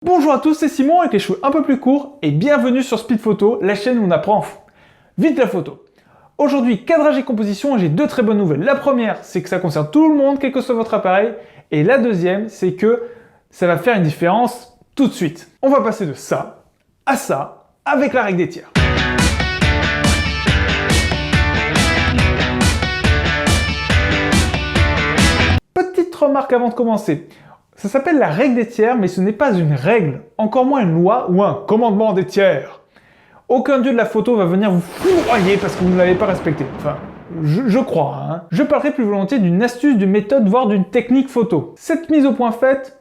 Bonjour à tous, c'est Simon avec les cheveux un peu plus courts et bienvenue sur Speed Photo, la chaîne où on apprend vite la photo. Aujourd'hui, cadrage et composition, et j'ai deux très bonnes nouvelles. La première, c'est que ça concerne tout le monde, quel que soit votre appareil. Et la deuxième, c'est que ça va faire une différence tout de suite. On va passer de ça à ça avec la règle des tiers. Petite remarque avant de commencer. Ça s'appelle la règle des tiers, mais ce n'est pas une règle, encore moins une loi ou un commandement des tiers. Aucun dieu de la photo va venir vous foudroyer parce que vous ne l'avez pas respecté. Enfin, je crois. Hein. Je parlerai plus volontiers d'une astuce, d'une méthode, voire d'une technique photo. Cette mise au point faite,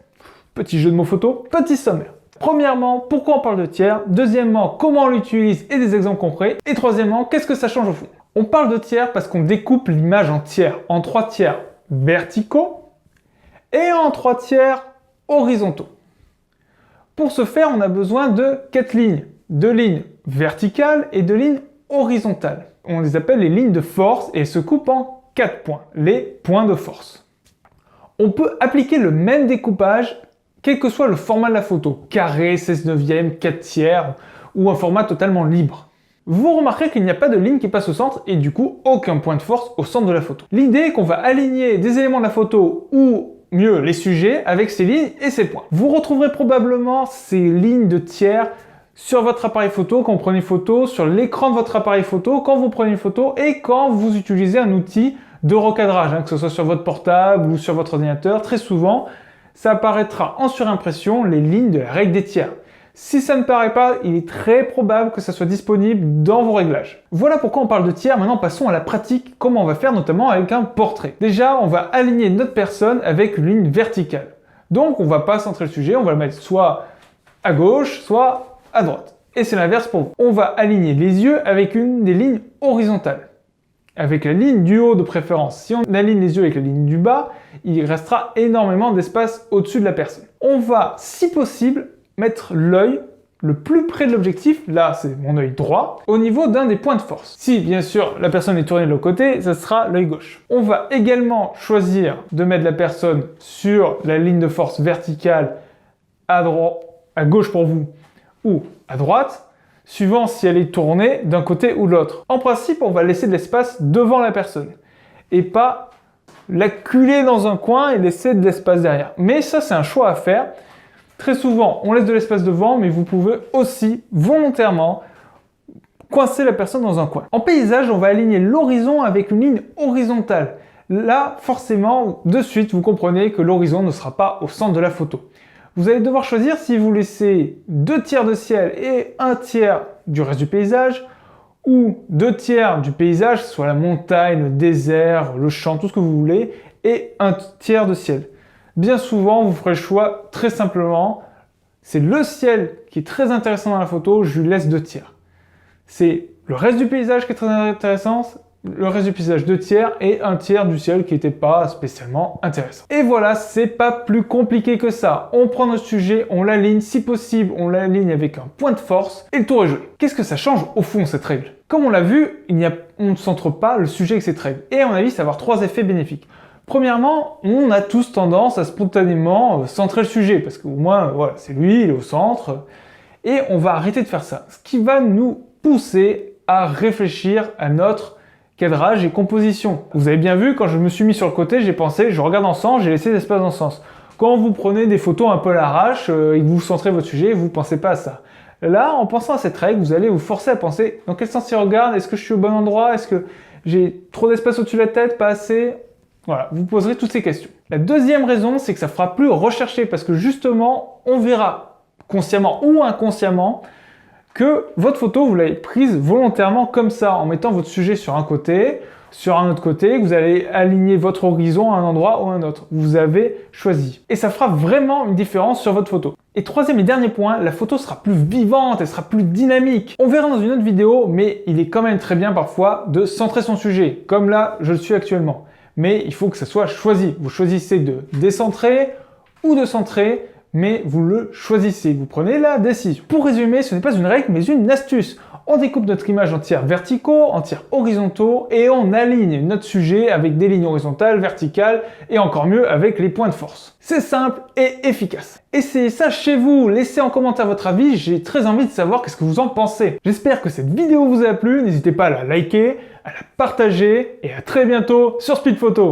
petit jeu de mots photo, petit sommaire. Premièrement, pourquoi on parle de tiers? Deuxièmement, comment on l'utilise et des exemples concrets. Et troisièmement, qu'est-ce que ça change au fond? On parle de tiers parce qu'on découpe l'image en tiers, en 3 tiers verticaux, et en 3 tiers horizontaux. Pour ce faire, on a besoin de 4 lignes. 2 lignes verticales et 2 lignes horizontales. On les appelle les lignes de force et elles se coupent en 4 points, les points de force. On peut appliquer le même découpage quel que soit le format de la photo, carré, 16/9, 4 tiers ou un format totalement libre. Vous remarquerez qu'il n'y a pas de ligne qui passe au centre et du coup aucun point de force au centre de la photo. L'idée est qu'on va aligner des éléments de la photo ou mieux les sujets avec ces lignes et ces points. Vous retrouverez probablement ces lignes de tiers sur votre appareil photo quand vous prenez une photo, sur l'écran de votre appareil photo quand vous prenez une photo et quand vous utilisez un outil de recadrage, que ce soit sur votre portable ou sur votre ordinateur. Très souvent, ça apparaîtra en surimpression les lignes de la règle des tiers. Si ça ne paraît pas, il est très probable que ça soit disponible dans vos réglages. Voilà pourquoi on parle de tiers. Maintenant, passons à la pratique, comment on va faire notamment avec un portrait. Déjà, on va aligner notre personne avec une ligne verticale. Donc, on ne va pas centrer le sujet, on va le mettre soit à gauche, soit à droite. Et c'est l'inverse pour vous. On va aligner les yeux avec une des lignes horizontales. Avec la ligne du haut de préférence. Si on aligne les yeux avec la ligne du bas, il restera énormément d'espace au-dessus de la personne. On va, si possible, mettre l'œil le plus près de l'objectif, là c'est mon œil droit, au niveau d'un des points de force. Si bien sûr la personne est tournée de l'autre côté, ça sera l'œil gauche. On va également choisir de mettre la personne sur la ligne de force verticale à gauche pour vous ou à droite, suivant si elle est tournée d'un côté ou de l'autre. En principe, on va laisser de l'espace devant la personne et pas l'acculer dans un coin et laisser de l'espace derrière. Mais ça c'est un choix à faire. Très souvent, on laisse de l'espace devant, mais vous pouvez aussi volontairement coincer la personne dans un coin. En paysage, on va aligner l'horizon avec une ligne horizontale. Là, forcément, de suite, vous comprenez que l'horizon ne sera pas au centre de la photo. Vous allez devoir choisir si vous laissez 2 tiers de ciel et 1 tiers du reste du paysage, ou 2 tiers du paysage, soit la montagne, le désert, le champ, tout ce que vous voulez, et 1 tiers de ciel. Bien souvent, vous ferez le choix très simplement, c'est le ciel qui est très intéressant dans la photo, je lui laisse 2 tiers. C'est le reste du paysage qui est très intéressant, le reste du paysage 2 tiers et 1 tiers du ciel qui n'était pas spécialement intéressant. Et voilà, c'est pas plus compliqué que ça. On prend notre sujet, on l'aligne, si possible, on l'aligne avec un point de force et le tour est joué. Qu'est-ce que ça change au fond cette règle? Comme on l'a vu, on ne centre pas le sujet avec cette règle. Et à mon avis, ça va avoir 3 effets bénéfiques. Premièrement, on a tous tendance à spontanément centrer le sujet, parce qu'au moins, voilà, c'est lui, il est au centre, et on va arrêter de faire ça. Ce qui va nous pousser à réfléchir à notre cadrage et composition. Vous avez bien vu, quand je me suis mis sur le côté, j'ai pensé, je regarde en sens, j'ai laissé l'espace en sens. Quand vous prenez des photos un peu à l'arrache, et que vous centrez votre sujet, vous ne pensez pas à ça. Là, en pensant à cette règle, vous allez vous forcer à penser, dans quel sens il regarde, est-ce que je suis au bon endroit, est-ce que j'ai trop d'espace au-dessus de la tête, pas assez? Voilà, vous poserez toutes ces questions. La deuxième raison, c'est que ça fera plus rechercher parce que justement, on verra consciemment ou inconsciemment que votre photo, vous l'avez prise volontairement comme ça, en mettant votre sujet sur un côté, sur un autre côté, que vous allez aligner votre horizon à un endroit ou à un autre. Vous avez choisi. Et ça fera vraiment une différence sur votre photo. Et troisième et dernier point, la photo sera plus vivante, elle sera plus dynamique. On verra dans une autre vidéo, mais il est quand même très bien parfois de centrer son sujet, comme là, je le suis actuellement. Mais il faut que ça soit choisi. Vous choisissez de décentrer ou de centrer, mais vous le choisissez, vous prenez la décision. Pour résumer, ce n'est pas une règle, mais une astuce. On découpe notre image en tiers verticaux, en tiers horizontaux, et on aligne notre sujet avec des lignes horizontales, verticales, et encore mieux avec les points de force. C'est simple et efficace. Essayez ça chez vous, laissez en commentaire votre avis, j'ai très envie de savoir qu'est-ce que vous en pensez. J'espère que cette vidéo vous a plu, n'hésitez pas à la liker, à la partager, et à très bientôt sur Speed Photo.